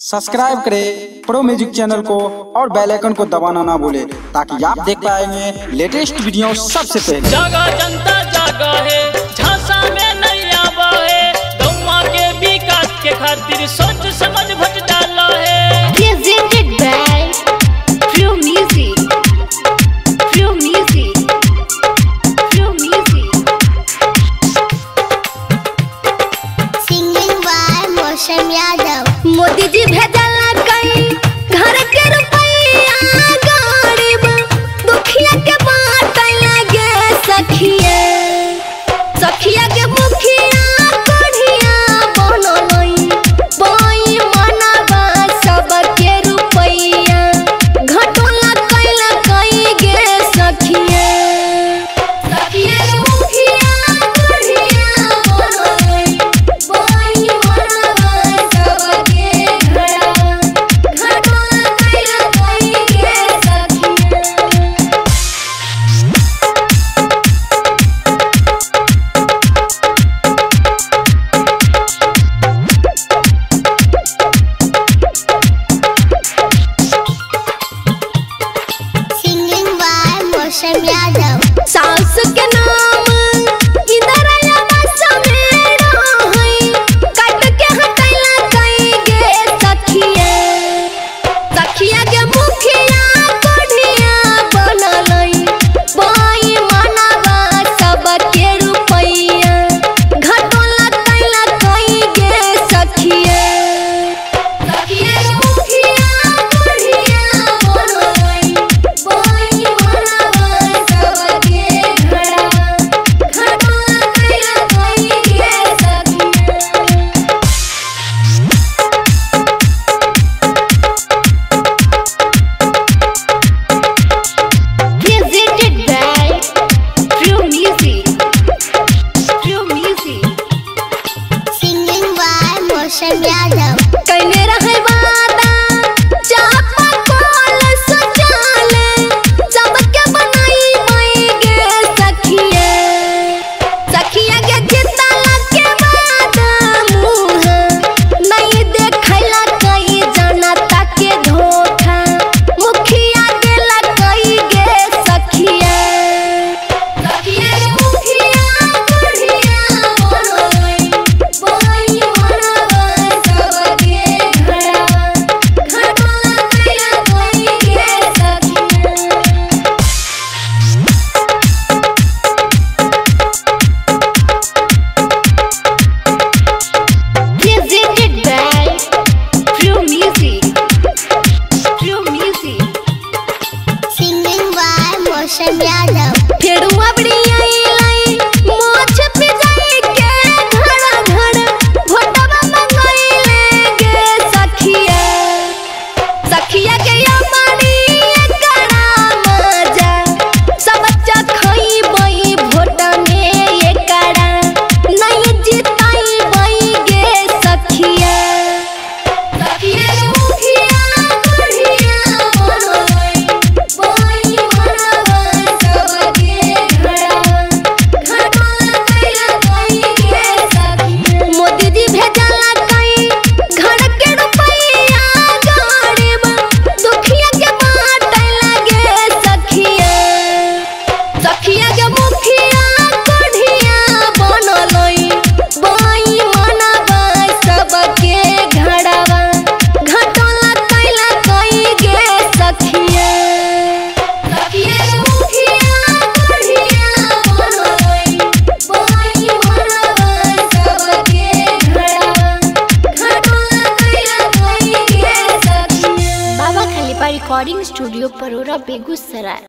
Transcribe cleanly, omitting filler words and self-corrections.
Subscribe करें pro music channel को और बेल आइकन को दबाना ना भूले ताकि आप देख पाएंगे लेटेस्ट वीडियो सबसे पहले। जागा जनता जागा है, झांसा में नहीं आवा है, गौवा के विकास के खातिर सोच समझ वोट डाला है। Presented by Pro Music, Pro Music, Pro Music. Singing by Mosam Yadav. Modi ji भेजला कहीं घर के रुपया गरीब दुखिया के बाँटे लगे सखिया सखिया के मुखिया कढ़िया बनलई बई मनवा सबके रुपया घटोला कैला कई गे सखिया सखिया के मुखिया कढ़िया बनलई बई मनवा सबके घड़ा घटोला कैला कई गे सखिया। Singing by Mosam Yadav. सास के नाम इधर आया समेरा है काट के हटैला कई गे सखिया सखिया के मुखिया कढ़िया बनलई बई मनवा सबके रुपया घटोला कैला कई गे सखिया सखिया के मुखिया कढ़िया बनलई बई मनवा सबके घड़ा घटोला कैला कई गे सखिया। Presented by Pro Music, Pro Music. Singing by Mosam Yadav. कइने रहे वादा चापा कॉल सजाले सबके बनाई मई गे सखिया सखिया के जितला के बाद मुँह नहीं देखला कई जनता के धोखा मुखिया देला कई गे सखिया सखिया के मुखिया कढ़िया बनलई बई मनवा सबके घड़ा घटोला कैला कई गे सखिया। Presented by Pro Music, Pro Music. Singing by Mosam Yadav. फेरुआ बड़ी आई मोछ पे जाई के घड़ा घड़ा भोटवा मंगइले गे सखिया सखिया के यमानी एकड़ा मजा सब बच्चा खई बई भोट में एकड़ा नहीं जिताई बई गे सखिया सखिया के मुखिया कढ़िया बनलई बई मनवा सबके घड़ा घटोला कैला कई गे सखिया। मोदी जी भेजला कहीं घर के रुपया गरीब दुखिया के बाँटे लगे सखिया सखिया के मुखिया कढ़िया बनलई बई मनवा सबके घड़वा घटोला कैला कई गे सखिया सखिया के मुखिया कढ़िया बनलई बई मनवा सबके घड़ा घटोला कैला कई गे सखिया। बाबा खलीफा रिकॉर्डिंग स्टूडियो परोरा बेगूसराय।